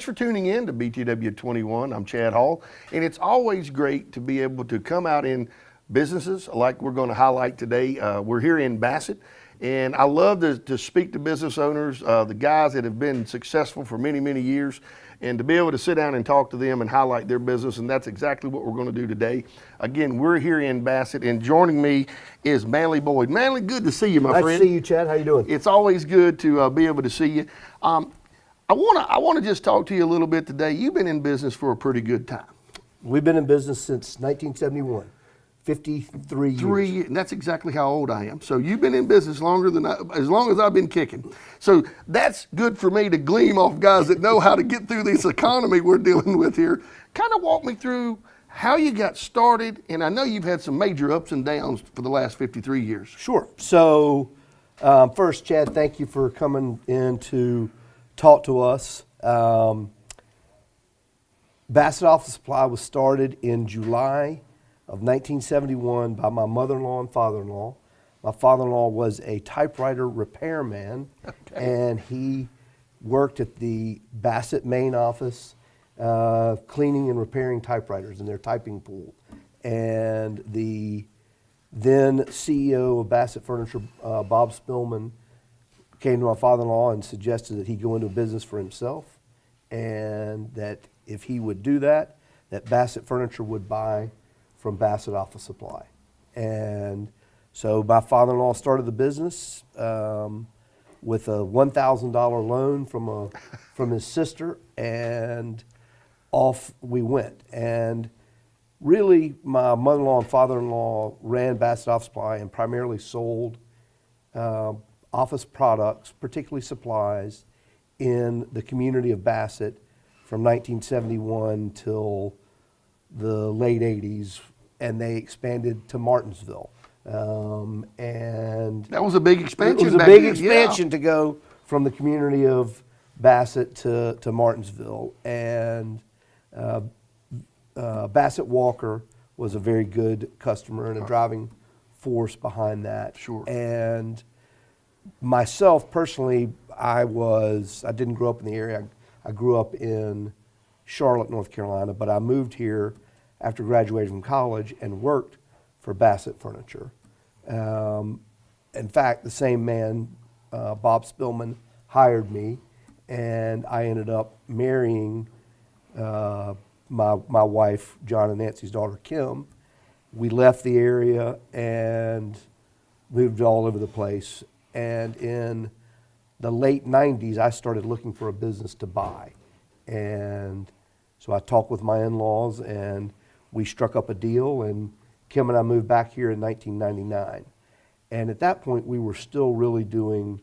thanks for tuning in to BTW 21. I'm Chad Hall, and it's always great to be able to come out in businesses like we're going to highlight today. We're here in Bassett, and I love to speak to business owners, the guys that have been successful for many, many years, and to be able to sit down and talk to them and highlight their business, and that's exactly what we're going to do today. Again, we're here in Bassett, and joining me is Manley Boyd. Manley, good to see you, my friend. Nice to see you, Chad. How you doing? It's always good to be able to see you. I want to just talk to you a little bit today. You've been in business for a pretty good time. We've been in business since 1971, 53 years. And that's exactly how old I am. So you've been in business longer than as long as I've been kicking. So that's good for me to gleam off guys that know how to get through this economy we're dealing with here. Kind of walk me through how you got started, and I know you've had some major ups and downs for the last 53 years. Sure. So first, Chad, thank you for coming in to talk to us. Bassett Office Supply was started in July of 1971 by my mother-in-law and father-in-law. My father-in-law was a typewriter repairman, and he worked at the Bassett main office, cleaning and repairing typewriters in their typing pool. And the then CEO of Bassett Furniture, Bob Spillman, came to my father-in-law and suggested that he go into a business for himself, and that if he would do that, that Bassett Furniture would buy from Bassett Office Supply. And so my father-in-law started the business with a $1,000 loan from his sister, and off we went. And really, my mother-in-law and father-in-law ran Bassett Office Supply and primarily sold office products, particularly supplies, in the community of Bassett from 1971 till the late 80s, and they expanded to Martinsville. And that was a big expansion. It was a big expansion to go from the community of Bassett to Martinsville. And Bassett Walker was a very good customer and a driving force behind that. Sure. And myself personally, I didn't grow up in the area. I grew up in Charlotte, North Carolina, but I moved here after graduating from college and worked for Bassett Furniture. In fact, the same man, Bob Spillman, hired me, and I ended up marrying my wife, John and Nancy's daughter, Kim. We left the area and moved all over the place. And in the late 90s, I started looking for a business to buy. And so I talked with my in-laws, and we struck up a deal, and Kim and I moved back here in 1999. And at that point, we were still really doing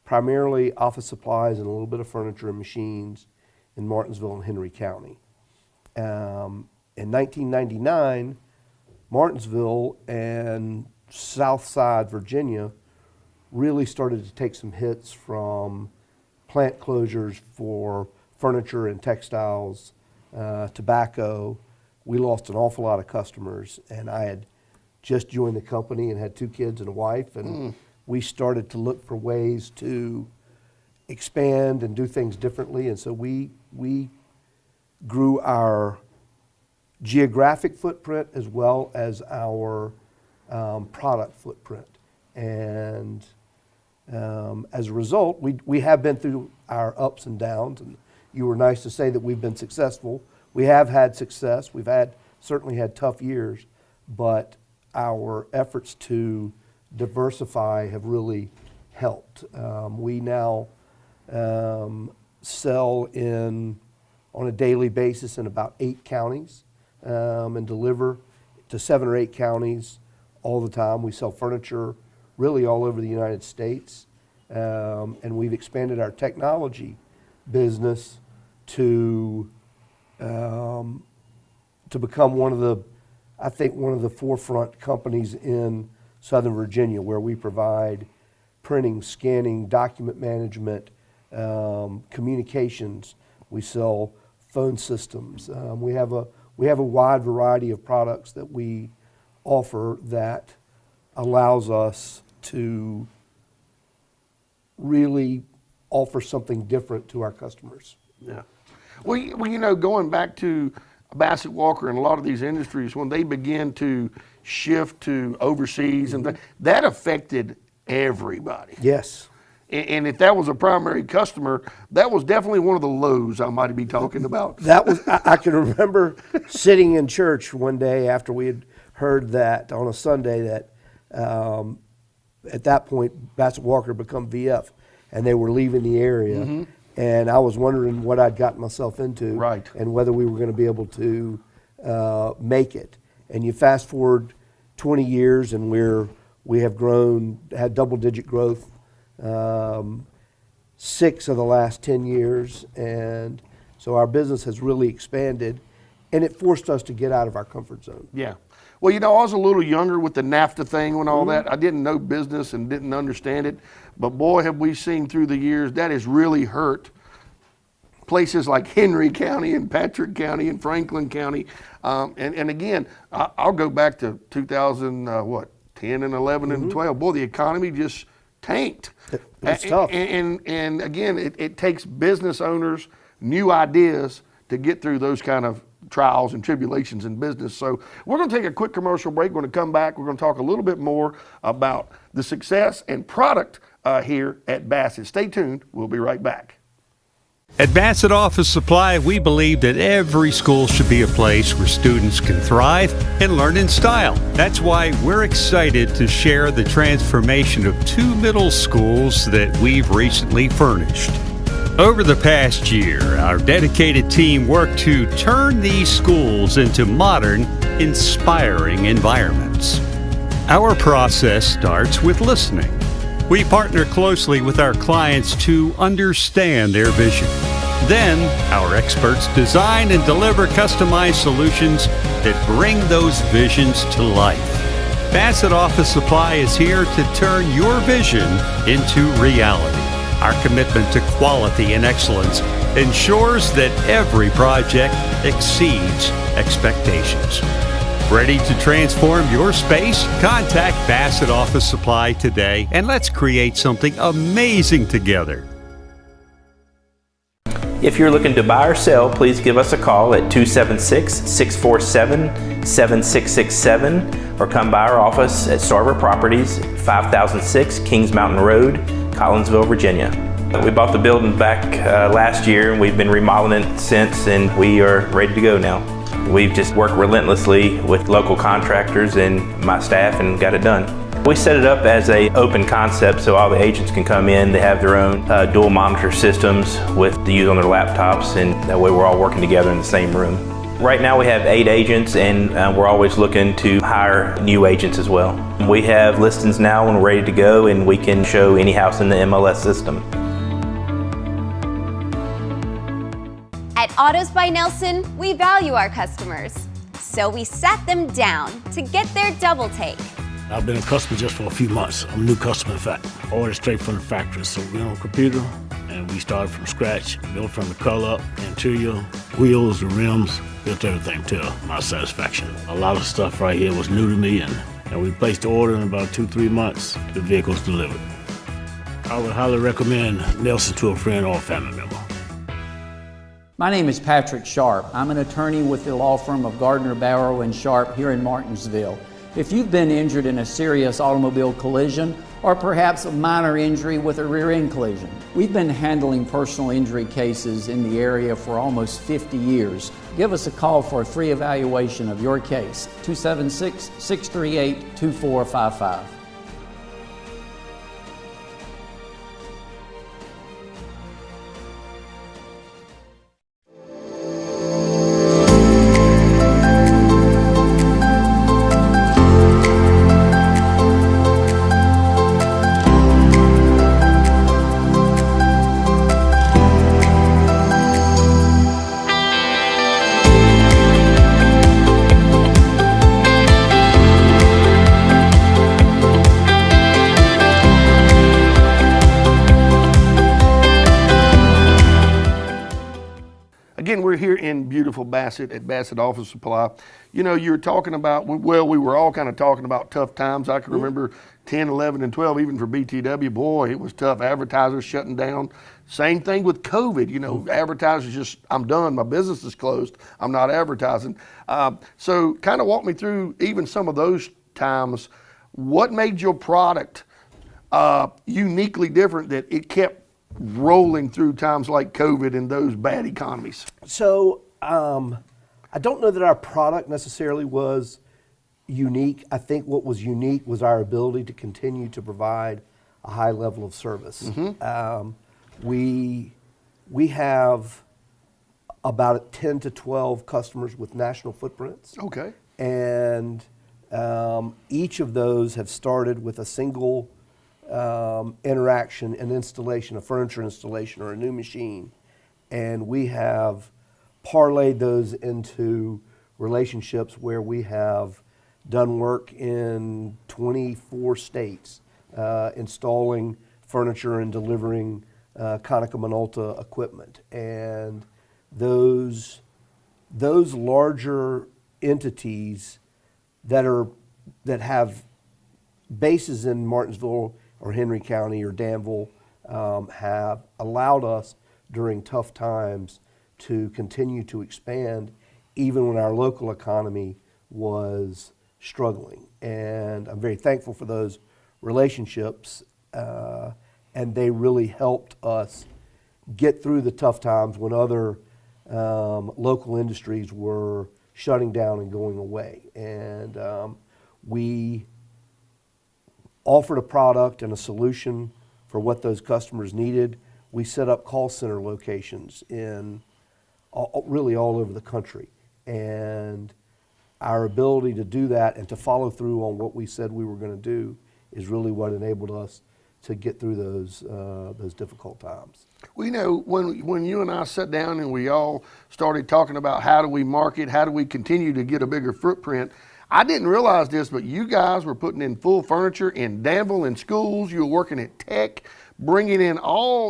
primarily office supplies and a little bit of furniture and machines in Martinsville and Henry County. In 1999, Martinsville and Southside Virginia really started to take some hits from plant closures for furniture and textiles, tobacco. We lost an awful lot of customers, and I had just joined the company and had 2 kids and a wife, and we started to look for ways to expand and do things differently. And so we grew our geographic footprint as well as our product footprint. And as a result, we have been through our ups and downs, and you were nice to say that we've been successful. We have had success. We've certainly had tough years, but our efforts to diversify have really helped. We now sell on a daily basis in about 8 counties and deliver to 7 or 8 counties all the time. We sell furniture really all over the United States, and we've expanded our technology business to become one of the forefront companies in Southern Virginia, where we provide printing, scanning, document management, communications. We sell phone systems. We have a wide variety of products that we offer that allows us to really offer something different to our customers. Yeah. Well, you know, going back to Bassett Walker and a lot of these industries, when they begin to shift to overseas, and that affected everybody. Yes. And if that was a primary customer, that was definitely one of the lows I might be talking about. That was, I can remember sitting in church one day after we had heard that on a Sunday that at that point Bassett Walker had become VF and they were leaving the area. And I was wondering what I'd gotten myself into, Right. and whether we were going to be able to make it. And you fast forward 20 years, and we have grown, had double-digit growth, 6 of the last 10 years, and so our business has really expanded, and it forced us to get out of our comfort zone. Yeah. Well, you know, I was a little younger with the NAFTA thing and all that. I didn't know business and didn't understand it. But boy, have we seen through the years, that has really hurt places like Henry County and Patrick County and Franklin County. And again, I'll go back to 10 and 11 and 12. Boy, the economy just tanked. It's tough. And again, it takes business owners new ideas to get through those kind of trials and tribulations in business. So we're going to take a quick commercial break. We're going to come back. We're going to talk a little bit more about the success and product here at Bassett. Stay tuned. We'll be right back. At Bassett Office Supply, we believe that every school should be a place where students can thrive and learn in style. That's why we're excited to share the transformation of 2 middle schools that we've recently furnished. Over the past year, our dedicated team worked to turn these schools into modern, inspiring environments. Our process starts with listening. We partner closely with our clients to understand their vision. Then, our experts design and deliver customized solutions that bring those visions to life. Bassett Office Supply is here to turn your vision into reality. Our commitment to quality and excellence ensures that every project exceeds expectations. Ready to transform your space? Contact Bassett Office Supply today and let's create something amazing together. If you're looking to buy or sell, please give us a call at 276-647-7667 or come by our office at Starver Properties, 5006 Kings Mountain Road, Collinsville, Virginia. We bought the building back last year and we've been remodeling it since, and we are ready to go now. We've just worked relentlessly with local contractors and my staff and got it done. We set it up as an open concept so all the agents can come in. They have their own dual monitor systems to use on their laptops, and that way we're all working together in the same room. Right now we have 8 agents, and we're always looking to hire new agents as well. We have listings now and we're ready to go, and we can show any house in the MLS system. At Autos by Nelson, we value our customers, so we sat them down to get their double take. I've been a customer just for a few months. I'm a new customer, in fact. Ordered straight from the factory. So we're on a computer, and we started from scratch, built from the color up, interior, wheels, the rims, built everything to my satisfaction. A lot of stuff right here was new to me, and we placed the order in about 2-3 months. The vehicle's delivered. I would highly recommend Nelson to a friend or a family member. My name is Patrick Sharp. I'm an attorney with the law firm of Gardner, Barrow & Sharp here in Martinsville. If you've been injured in a serious automobile collision or perhaps a minor injury with a rear end collision, we've been handling personal injury cases in the area for almost 50 years. Give us a call for a free evaluation of your case, 276-638-2455. beautiful Bassett at Bassett Office Supply. You know, you were talking about, well, we were all kind of talking about tough times. I can remember 10, 11, and 12, even for BTW. Boy, it was tough. Advertisers shutting down. Same thing with COVID. You know, advertisers just, I'm done. My business is closed. I'm not advertising. So kind of walk me through even some of those times. What made your product uniquely different that it kept rolling through times like COVID and those bad economies? So I don't know that our product necessarily was unique. I think what was unique was our ability to continue to provide a high level of service. We have about 10 to 12 customers with national footprints. Okay. And each of those have started with a single interaction and installation, a furniture installation or a new machine. And we have parlayed those into relationships where we have done work in 24 states, installing furniture and delivering Konica Minolta equipment. And those larger entities that have bases in Martinsville or Henry County or Danville have allowed us during tough times to continue to expand even when our local economy was struggling. And I'm very thankful for those relationships, and they really helped us get through the tough times when other local industries were shutting down and going away. And we offered a product and a solution for what those customers needed. We set up call center locations in really all over the country. And our ability to do that and to follow through on what we said we were going to do is really what enabled us to get through those difficult times. Well, you know, when you and I sat down and we all started talking about how do we market, how do we continue to get a bigger footprint, I didn't realize this, but you guys were putting in full furniture in Danville in schools. You were working at Tech, bringing in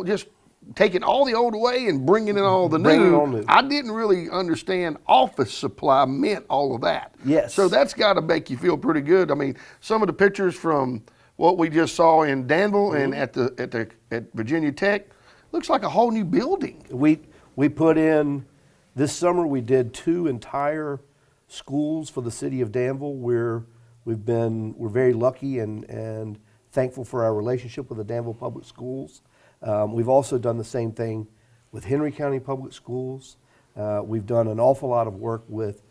just taking all the old away and bringing in all the new. I didn't really understand office supply meant all of that. Yes. So that's got to make you feel pretty good. I mean, some of the pictures from what we just saw in Danville and at Virginia Tech looks like a whole new building. We put in this summer. We did 2 entire schools for the city of Danville. We're very lucky and thankful for our relationship with the Danville Public Schools. We've also done the same thing with Henry County Public Schools. We've done an awful lot of work with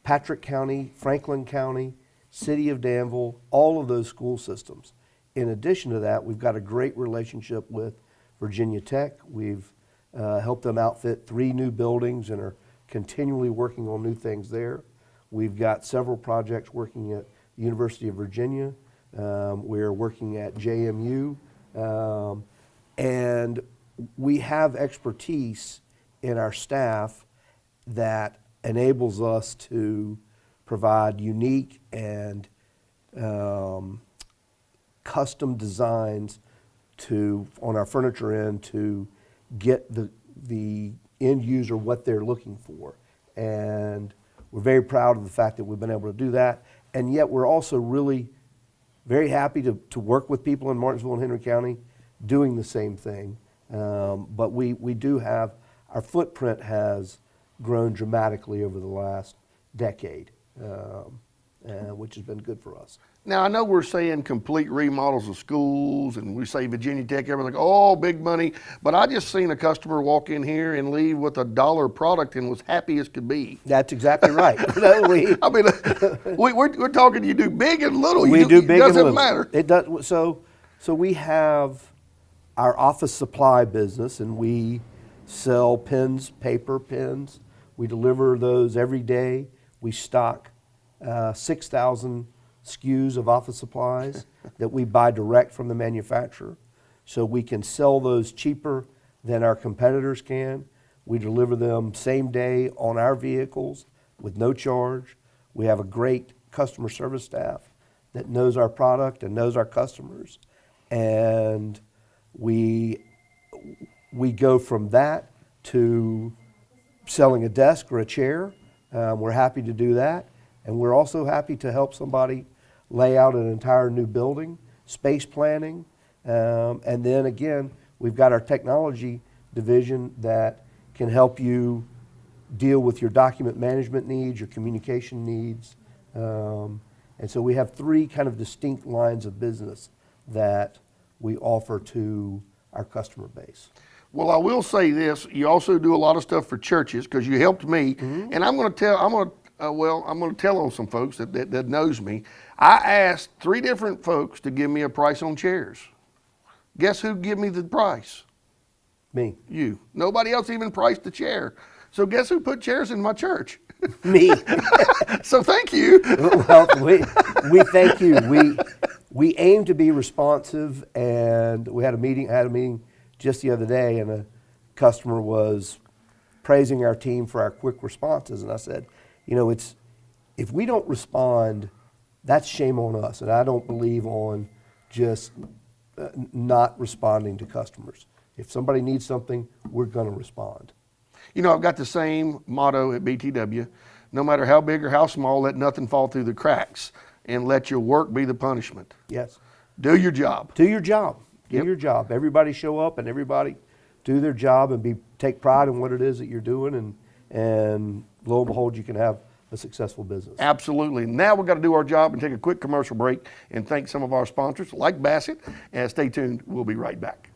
Patrick County, Franklin County, City of Danville, all of those school systems. In addition to that, we've got a great relationship with Virginia Tech. We've helped them outfit 3 new buildings and are continually working on new things there. We've got several projects working at the University of Virginia. We're working at JMU. And we have expertise in our staff that enables us to provide unique and custom designs on our furniture end to get the end user what they're looking for. And we're very proud of the fact that we've been able to do that. And yet we're also really very happy to work with people in Martinsville and Henry County doing the same thing. But we do have, our footprint has grown dramatically over the last decade, which has been good for us. Now, I know we're saying complete remodels of schools, and we say Virginia Tech, everyone's like, oh, big money. But I just seen a customer walk in here and leave with $1 product and was happy as could be. That's exactly right. I mean, we're talking, you do big and little. We do big and little. It doesn't matter. It does. So we have our office supply business, and we sell pens, paper pens. We deliver those every day. We stock 6,000 SKUs of office supplies that we buy direct from the manufacturer. So we can sell those cheaper than our competitors can. We deliver them same day on our vehicles with no charge. We have a great customer service staff that knows our product and knows our customers. And we go from that to selling a desk or a chair, we're happy to do that. And we're also happy to help somebody lay out an entire new building, space planning. And then again, we've got our technology division that can help you deal with your document management needs, your communication needs. And so we have three kind of distinct lines of business that we offer to our customer base. Well, I will say this: you also do a lot of stuff for churches because you helped me, and I'm going to tell on some folks that knows me. I asked 3 different folks to give me a price on chairs. Guess who gave me the price? Me. You. Nobody else even priced the chair. So guess who put chairs in my church? Me. So thank you. Well, we thank you. We aim to be responsive, and I had a meeting just the other day, and a customer was praising our team for our quick responses, and I said, if we don't respond, that's shame on us, and I don't believe on just not responding to customers. If somebody needs something, we're going to respond. I've got the same motto at BTW: no matter how big or how small, let nothing fall through the cracks, and let your work be the punishment. Yes. Do your job. Do your job. Do Yep. your job. Everybody show up and everybody do their job and take pride in what it is that you're doing, and lo and behold, you can have a successful business. Absolutely. Now we've got to do our job and take a quick commercial break and thank some of our sponsors like Bassett. And stay tuned. We'll be right back.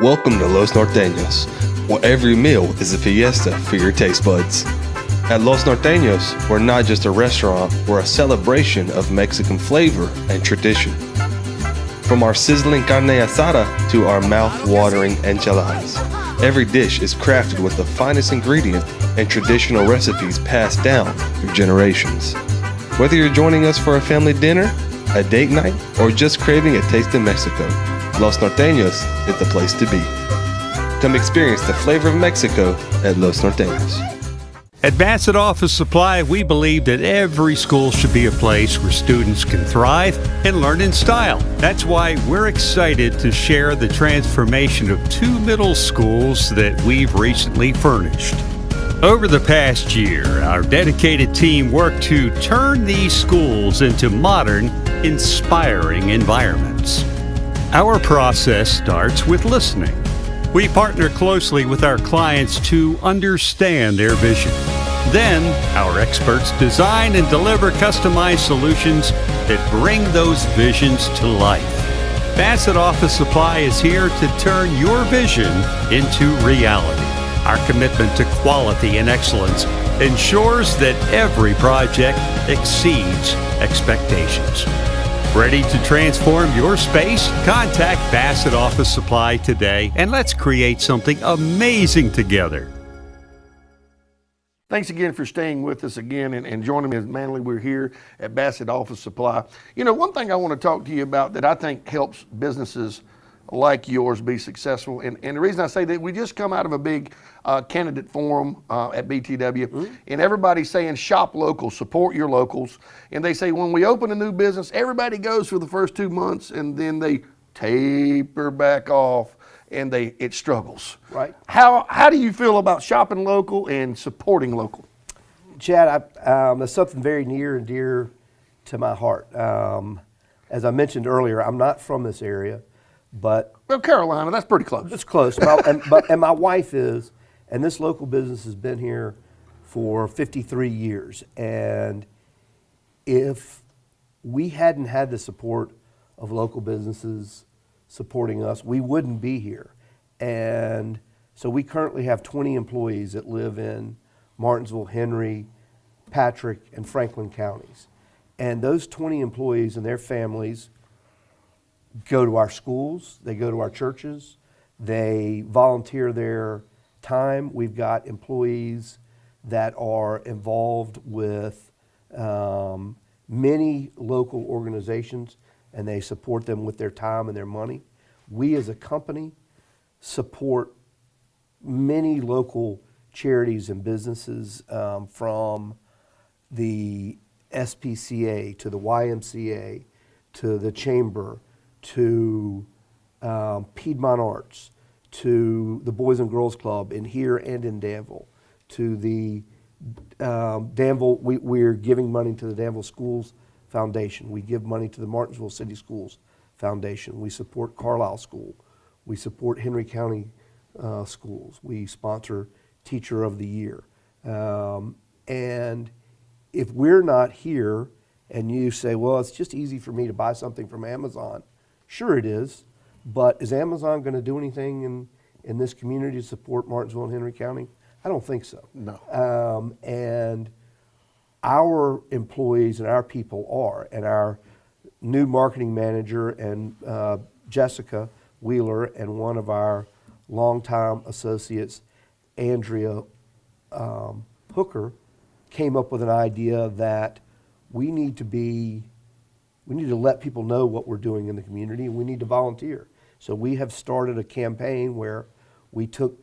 Welcome to Los Norteños, where every meal is a fiesta for your taste buds. At Los Norteños, we're not just a restaurant, we're a celebration of Mexican flavor and tradition. From our sizzling carne asada to our mouth-watering enchiladas, every dish is crafted with the finest ingredient and traditional recipes passed down through generations. Whether you're joining us for a family dinner, a date night, or just craving a taste of Mexico, Los Norteños is the place to be. Come experience the flavor of Mexico at Los Norteños. At Bassett Office Supply, we believe that every school should be a place where students can thrive and learn in style. That's why we're excited to share the transformation of 2 middle schools that we've recently furnished. Over the past year, our dedicated team worked to turn these schools into modern, inspiring environments. Our process starts with listening. We partner closely with our clients to understand their vision. Then, our experts design and deliver customized solutions that bring those visions to life. Bassett Office Supply is here to turn your vision into reality. Our commitment to quality and excellence ensures that every project exceeds expectations. Ready to transform your space? Contact Bassett Office Supply today and let's create something amazing together. Thanks again for staying with us again and joining me as Manley. We're here at Bassett Office Supply. One thing I want to talk to you about that I think helps businesses like yours be successful, and the reason I say that, we just come out of a big candidate forum at BTW, and everybody's saying shop local, support your locals, and they say when we open a new business, everybody goes for the first 2 months and then they taper back off and it struggles. Right. How do you feel about shopping local and supporting local? Chad, that's something very near and dear to my heart. As I mentioned earlier, I'm not from this area, but Well, Carolina, that's pretty close. it's close. And my wife is, and this local business has been here for 53 years. And if we hadn't had the support of local businesses supporting us, we wouldn't be here. And so we currently have 20 employees that live in Martinsville, Henry, Patrick, and Franklin counties. And those 20 employees and their families go to our schools, they go to our churches, they volunteer their time. We've got employees that are involved with many local organizations, and they support them with their time and their money. We as a company support many local charities and businesses, from the SPCA to the YMCA to the Chamber to Piedmont Arts to the Boys and Girls Club in here and in Danville to the Danville. We're giving money to the Danville Schools Foundation. We give money to the Martinsville City Schools Foundation. We support Carlisle School. We support Henry County schools. We sponsor Teacher of the Year. And if we're not here and you say, well, it's just easy for me to buy something from Amazon, sure it is, but is Amazon going to do anything in this community to support Martinsville and Henry County? I don't think so. No. And our employees and our people are, and our new marketing manager and Jessica Wheeler and one of our longtime associates, Andrea Hooker, came up with an idea that we need to let people know what we're doing in the community, and we need to volunteer. So we have started a campaign where we took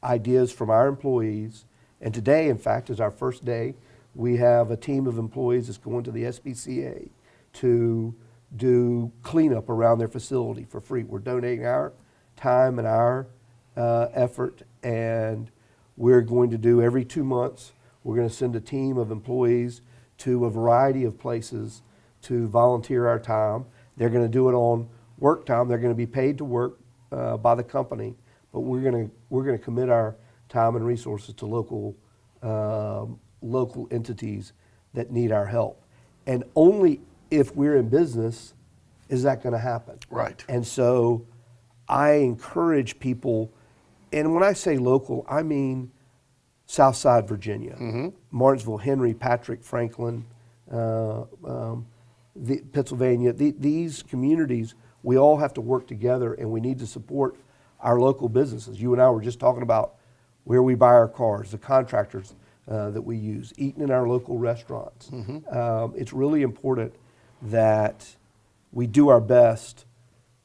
ideas from our employees, and today, in fact, is our first day. We have a team of employees that's going to the SPCA to do cleanup around their facility for free. We're donating our time and our effort, and we're going to do every 2 months, we're going to send a team of employees to a variety of places to volunteer our time. They're going to do it on work time. They're going to be paid to work by the company, but we're going to commit our time and resources to local entities that need our help. And only if we're in business is that going to happen. Right. And so I encourage people, and when I say local, I mean Southside Virginia, Martinsville, Henry, Patrick, Franklin, Pennsylvania. These communities, we all have to work together, and we need to support our local businesses. You and I were just talking about where we buy our cars, the contractors that we use, eating in our local restaurants. It's really important that we do our best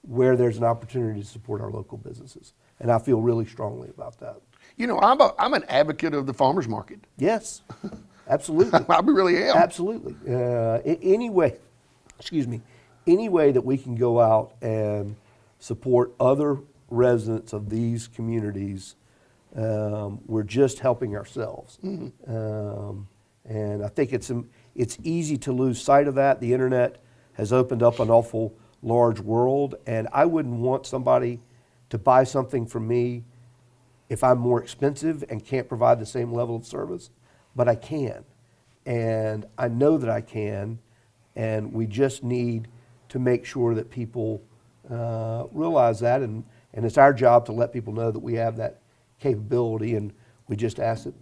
where there's an opportunity to support our local businesses. And I feel really strongly about that. You know, I'm an advocate of the farmers market. Yes, absolutely. I really am. Absolutely. Any way that we can go out and support other residents of these communities, we're just helping ourselves. And I think it's easy to lose sight of that. The internet has opened up an awful large world, and I wouldn't want somebody to buy something from me if I'm more expensive and can't provide the same level of service, but I can. And I know that I can, and we just need to make sure that people realize that, and it's our job to let people know that we have that capability, and we just ask that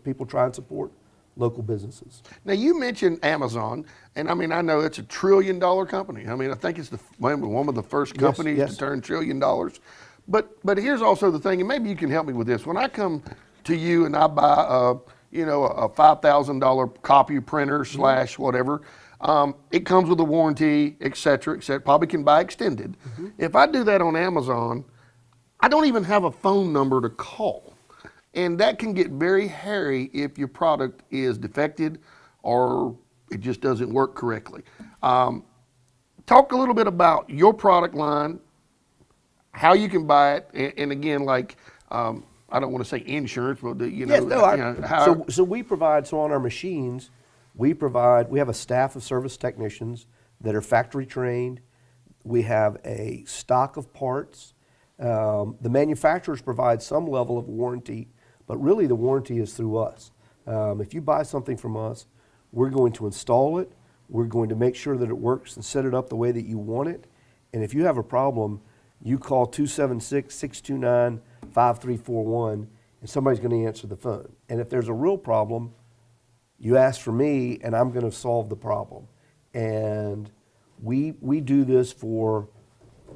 people try and support local businesses. Now, you mentioned Amazon, and I mean, I know it's $1 trillion company. I mean, I think it's one of the first companies to turn $1 trillion. But here's also the thing, and maybe you can help me with this. When I come to you and I buy a $5,000 copy printer / whatever, it comes with a warranty, et cetera, probably can buy extended. If I do that on Amazon, I don't even have a phone number to call. And that can get very hairy if your product is defected or it just doesn't work correctly. Talk a little bit about your product line, how you can buy it, and again, like, I don't want to say insurance, but So we provide, on our machines, we have a staff of service technicians that are factory trained. We have a stock of parts. The manufacturers provide some level of warranty, but really the warranty is through us. If you buy something from us, we're going to install it. We're going to make sure that it works and set it up the way that you want it. And if you have a problem, You call 276-629-5341, and somebody's going to answer the phone. And if there's a real problem, you ask for me, and I'm going to solve the problem. And we do this for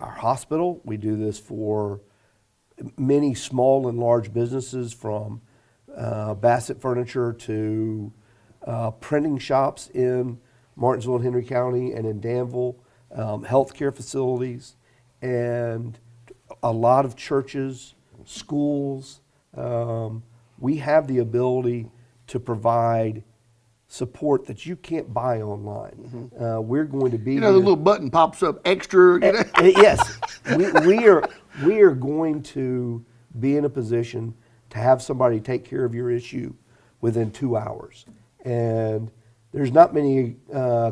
our hospital. We do this for many small and large businesses, from Bassett Furniture to printing shops in Martinsville and Henry County and in Danville, healthcare facilities, and a lot of churches, schools. We have the ability to provide support that you can't buy online. We're going to be You know, the little button pops up extra. You know? Yes, we are going to be in a position to have somebody take care of your issue within 2 hours, and there's not many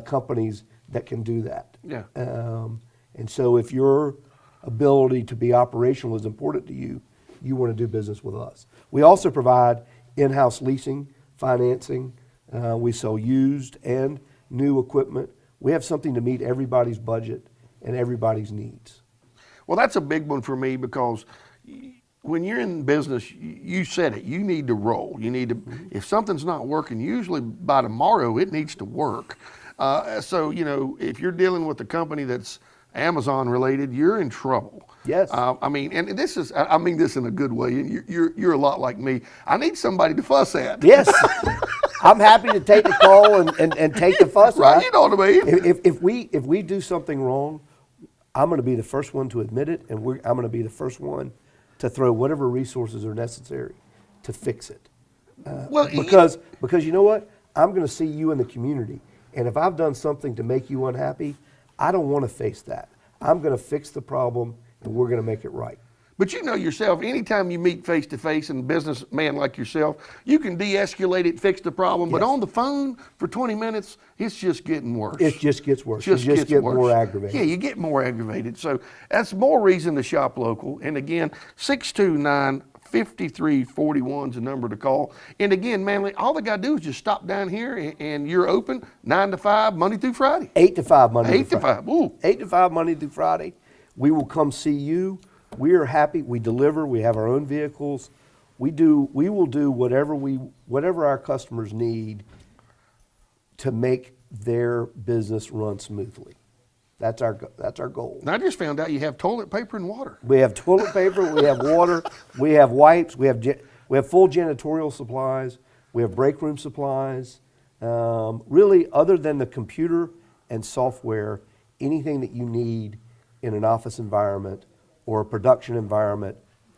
companies that can do that. Yeah. And so if your ability to be operational is important to you, you want to do business with us. We also provide in-house leasing, financing. We sell used and new equipment. We have something to meet everybody's budget and everybody's needs. Well, that's a big one for me, because when you're in business, you said it, you need to roll. You need to, if something's not working, usually by tomorrow it needs to work. So, you know, if you're dealing with a company that's Amazon related, you're in trouble. Yes. I mean, and this is, I mean this in a good way, and you're a lot like me. I need somebody to fuss at. Yes. I'm happy to take the call and take the fuss. Right, you know what I mean? If we do something wrong, I'm going to be the first one to admit it, and I'm going to be the first one to throw whatever resources are necessary to fix it. Because you know what? I'm going to see you in the community, and if I've done something to make you unhappy, I don't want to face that. I'm going to fix the problem, and we're going to make it right. But you know yourself, anytime you meet face to face, and a businessman like yourself, you can de-escalate it, fix the problem. Yes. But on the phone for 20 minutes, it's just getting worse. It just gets worse. Just you just gets get worse. more aggravated. Yeah, you get more aggravated. So that's more reason to shop local. And again, 629-5341 is the number to call. And again, Manley, all they got to do is just stop down here, and you're open 9 to 5, Monday through Friday. 8 to 5 Monday 8 to 5. Ooh. 8 to 5 Monday through Friday. We will come see you. We are happy. We deliver. We have our own vehicles. We will do whatever our customers need to make their business run smoothly. That's our goal. And I just found out you have toilet paper and water. We have toilet paper. We have water. We have wipes. We have full janitorial supplies. We have break room supplies. Really, other than the computer and software, anything that you need in an office environment or a production environment,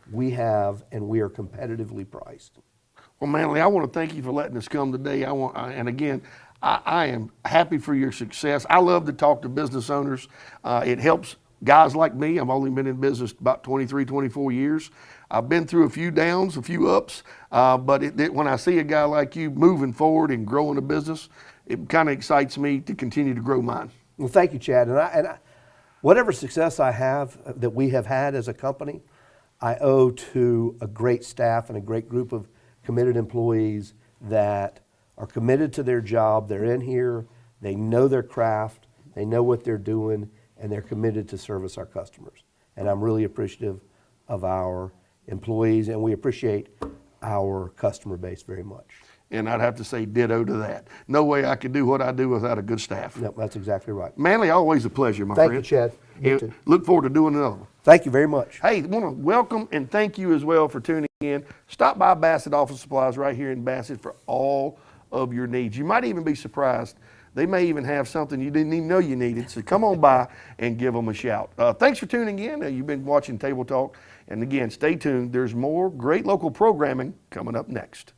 we have, and we are competitively priced. Well, Manley, I want to thank you for letting us come today. And again, I am happy for your success. I love to talk to business owners. It helps guys like me. I've only been in business about 23, 24 years. I've been through a few downs, a few ups, but when I see a guy like you moving forward and growing a business, it kind of excites me to continue to grow mine. Well, thank you, Chad. And I whatever success I have, that we have had as a company, I owe to a great staff and a great group of committed employees that are committed to their job. They're in here, they know their craft, they know what they're doing, and they're committed to service our customers. And I'm really appreciative of our employees, and we appreciate our customer base very much. And I'd have to say ditto to that. No way I could do what I do without a good staff. Yep, that's exactly right. Manley, always a pleasure, my friend. Thank you, Chad. You too. Look forward to doing another one. Thank you very much. Hey, I want to welcome and thank you as well for tuning in. Stop by Bassett Office Supplies right here in Bassett for all of your needs. You might even be surprised. They may even have something you didn't even know you needed. So come on by and give them a shout. Thanks for tuning in. You've been watching Table Talk. And again, stay tuned. There's more great local programming coming up next.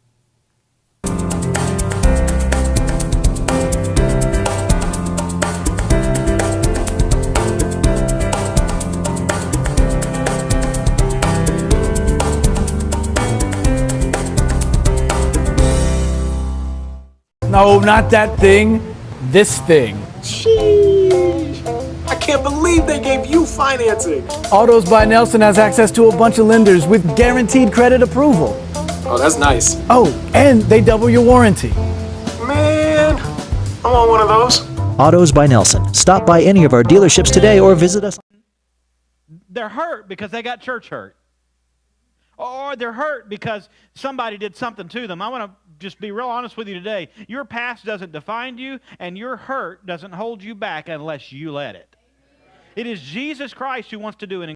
No, not that thing. This thing. Sheesh. I can't believe they gave you financing. Autos by Nelson has access to a bunch of lenders with guaranteed credit approval. Oh, that's nice. Oh, and they double your warranty. Man, I want one of those. Autos by Nelson. Stop by any of our dealerships today or visit us. they're hurt because they got church hurt. Or they're hurt because somebody did something to them. I want to just be real honest with you today. Your past doesn't define you, and your hurt doesn't hold you back unless you let it. It is Jesus Christ who wants to do an